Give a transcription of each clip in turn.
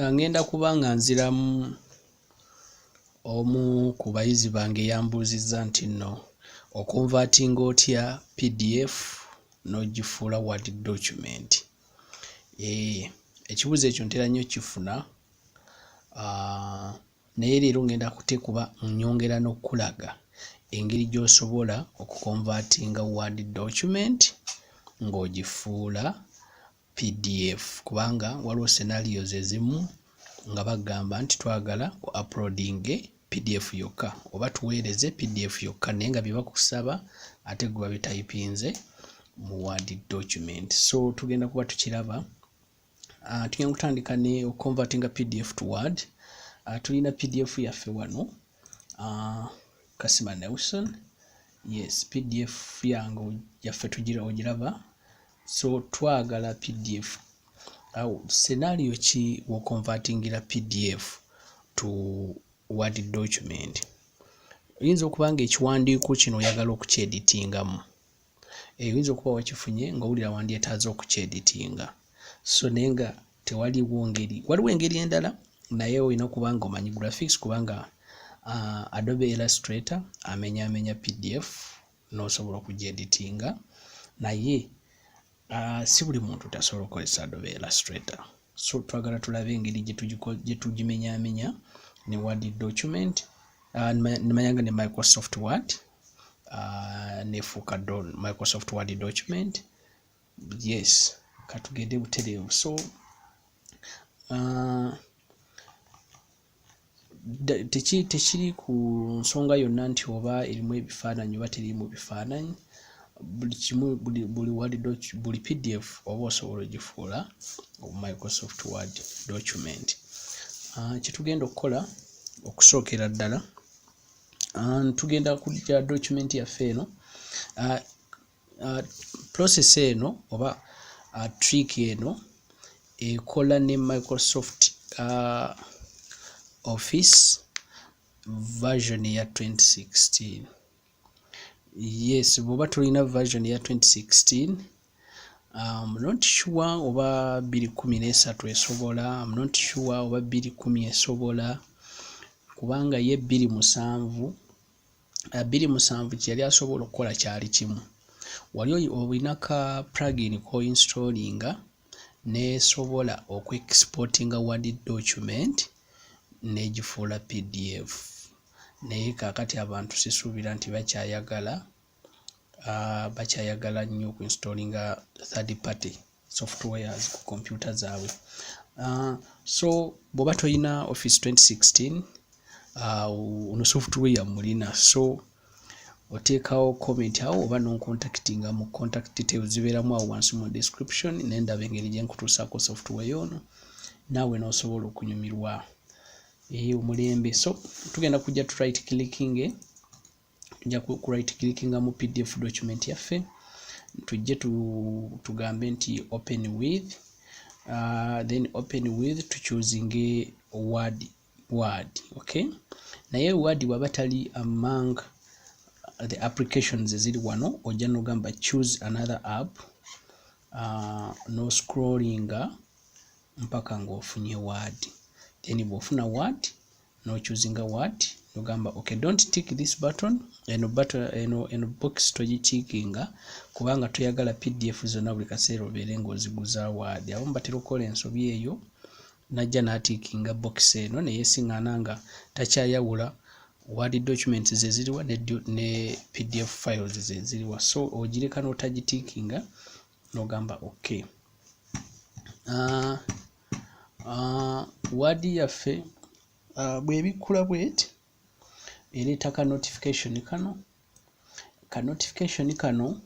ngenda kubanga nziramu omu ku bayizi bange yambuuzizza nti nno okonvatinga otya PDF n'ogifuula Word document. Ekibuuzo ekyo ntera nnyo kifuna, naye leero ngenda kuba nnyongera n'okulaga engeri gy'osobola okukonvatinga Word document ng'ogifuula PDF, kubanga waliwo scenarios ezimu nga bagamba nti twagala uploading PDF yokka oba tuweereze PDF yokka, naye nga bye bakusaba ate gwe babitayipinze mu Word document. So tugenda kuba tukiraba. Tugenda kutandika ne converting PDF to Word. Tulina PDF yaffe wano, Kasima Nelson. Yes, PDF yange yaffe ogiraba. So twagala PDF. Scenario ki wo convertingira PDF to Word document? Oyinza okuba nga ekiwandiiko kino oyagala okukyeditingamu. Oyinza okuba wakifunye ng'owulira wandyetaaze okukyeditinga. So naye nga waliwo engeri endala, naye olina okuba nga omanyi graphics, kubanga Adobe Illustrator amenya PDF n'osobola okugyeditinga, naye si buli muntu tasobola okukozesa Adobe Illustrator. So twagala tulabe engeri gye tugimenyamenya ne Word document, nemanyanga ne Microsoft Word, nefuuka Microsoft Word document. Yes, katugende butereevu. So tekiri ku nsonga yonna nti oba erimu ebifaananyi oba terimu bifaananyi. Buli PDF oba osobola ogifuula Microsoft Word document. Kyetugenda okukola okusookera ddala, tugenda kujja document yaffe eno. Process eno oba trick eno ekola ne Microsoft Office version ya 2016. Yes, bw'oba tulina version ya 2016, I'm not sure oba 2013 esobola, I'm not sure oba 2010 esobola, kubanga ye 2007 kyali asobola okukola kyali kimu. Wali olina ka plugin ko installinga nesobola okweexportinga Word document negifuula PDF. Naye kaakati abantu sisuubira nti bakyayagala nnyo okuinstallinga third party softwares ku computer zaabwe. So bw'oba toyina Office 2016, ono software yamulina, so oteekawo comment awo oba noncontactinga mu contact details zibeeramu awo wansi mu description, nendaba engeri gye nkutuusaako software yono naawe n'osobola okunyumirwa omulembe. So tugenda kujja tu right clicking, tujja ku right clickinga mu PDF document yaffe, tujje tugambe nti open with, then open with to choosing Word, okay? Naye Word waba tali among the applications eziri wano, ojja n'ogamba choose another app, no scrollinga mpaka ng'ofunye Word. Then bw'ofuna Word, no choosing Word, n'ogamba okay, don't tick this button. Eno box togichikinga kubanga tuyagala PDF zonna buli kaseera obeere ng'oziguza Word. Abamu batera okukola ensobi eyo, najja n'atikinga box eno ne yeesiŋŋaana nga takyayawula Word documents ze ziriwa ne PDF files ze ziriwa. So ogireka n'otagitikinga n'ogamba okay. Word yaffe bw'ebikkula bweti ereeta ka notification kano. Ka notification kano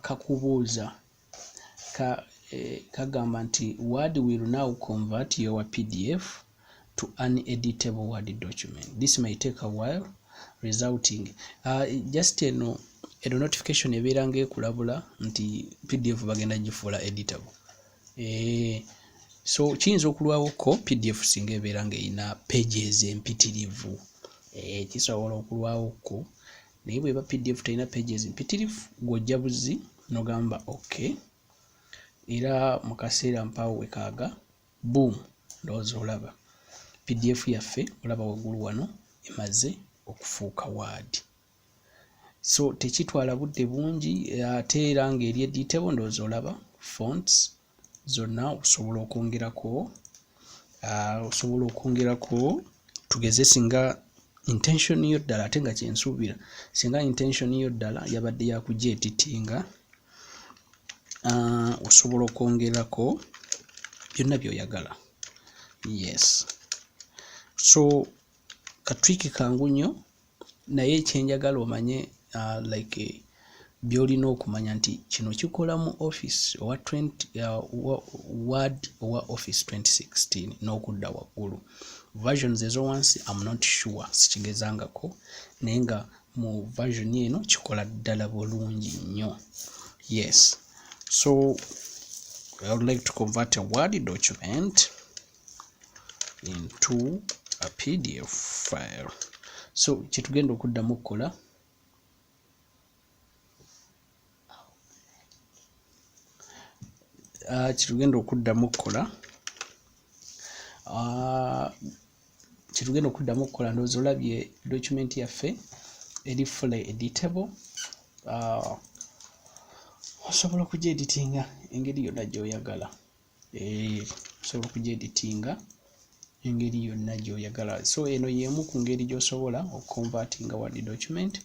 kakubuuza kagamba nti Word will now convert your PDF to an editable Word document. This may take a while, resulting just eno notification ebeera ng'ekulabula nti PDF bagenda gifuula editable. So kiyinza okulwawoko PDF singa ebeera ng'erina pages empitirivu, kisobola okulwawoko. Naye bw'eba PDF terina pages empitirivu, gw'ojja buzi n'ogamba okay. Era mu kaseera mpaawo wekaaga boom ndowooza olaba pdf yaffe olaba waggulu wano emaze okufuuka word. So tekitwala budde bungi ate era ng'eri editable ndowooza olaba fonts zonna osobola okwongerako tugeze singa intention yo ddala ate nga kyensuubira singa intention yo ddala yabadde yakujja editinga osobola okwongerako byonna by'oyagala. Yes, so katwiki kangu nnyo naye ekyenjagala omanye like byolina okumanya nti kino kikola mu office owa Word owa office 2016 n'okudda waggulu. Versions ezowansi I'm not sure sikigezangako naye nga mu version eno kikola ddala bulungi nnyo. Yes, so I would like to convert a Word document into a PDF file. So kyetugenda okuddamu okukola ndowooza olabye document yaffe eri fully editable. Osobola okugyeditinga engeri yonna gy'oyagala. Osobola okugyeditinga engeri yonna gy'oyagala. So eno y'emu ku ngeri gy'osobola okukonvatinga Word document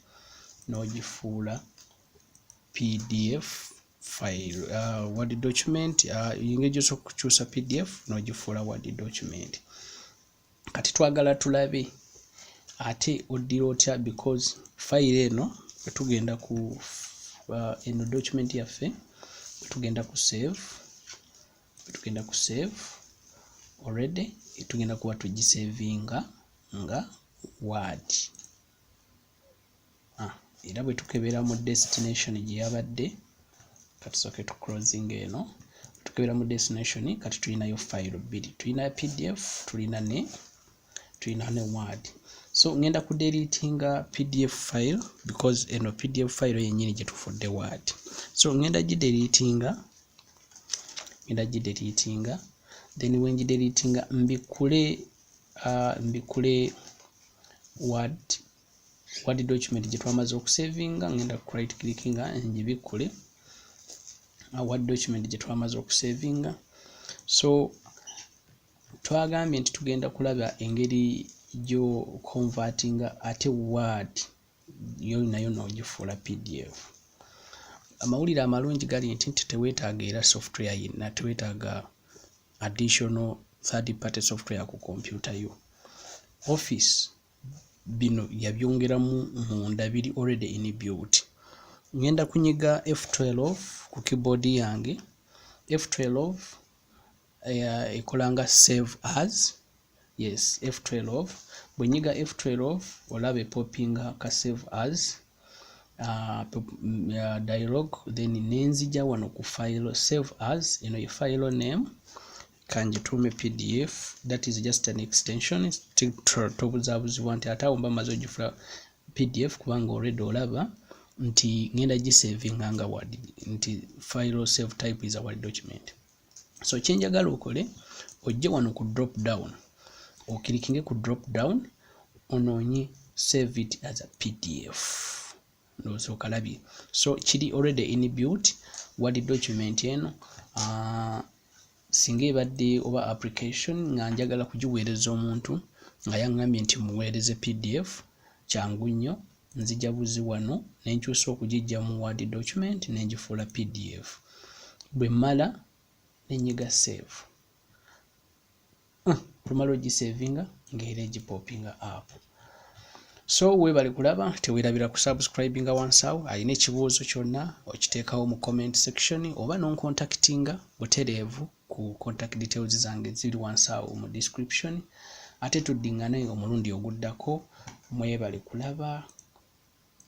n'ogifuula PDF file. Word document engeri gy'osobola okukyusa PDF n'ogifuula Word document. Kati twagala tulabe ate oddira otya because file eno tugenda ku eno document yaffe tugenda ku save already tugenda kuba tugisavinga nga Word. Era bwe tukebera mu destination gye yabadde katusooke tu closing eno tukebera mu destination kati tulinayo file bbiri, tulina PDF tulina ne Word. So ngenda ku deletinga PDF file because eno PDF file yennyini gye tufudde Word. So ngenda gideletinga then when gideletinga mbikule Word document gye twamaze okusavinga ngenda ku right clickinga njibikule Word document gye twamaze okusavinga. So twagambye nti tugenda kulaba engeri gyo convertinga ate Word yo nayo n'ogifuula PDF. Amawulire amalungi gali nti teweetaaga era software yenna, teweetaaga additional third party software ku computer yo. Office bino yabyongeramu munda biri already inbuilt. Ngenda kunyiga F12 ku keyboard yange. F12 ekolanga save as. Yes, F12 bwe nyiga F12 olabe poppinga ka save as dialog then nenzija wano ku file save as eno ye file name kanjitume PDF. That is just an extension tobuzabuzibwa nti ate mba maze ogifula PDF kubanga already olaba nti ngenda gisavinga nga Word nti file save type is a Word document. So kyenjagala okole ojje wano ku drop down okirikinge ku drop down onoonye save it as a PDF. So kalabye so kiri already inbuilt Word document eno singa ebadde oba application nga njagala kugiweereza omuntu nga yaŋŋambye nti muweereze PDF kyangu nnyo nzija buzi wano nenkyusa okugijja mu Word document nengifuula PDF. Bwe mmala nenyiga save. Tumala ogisavinga ng'era egipoppinga up. So weebale kulaba teweerabira ku subscribinga wansi awo. Alina ekibuuzo kyonna okiteekawo mu comment section oba noncontactinga butereevu ku contact details zange ziri wansi awo mu description. Ate tuddingane omulundi oguddako. Mwebale kulaba.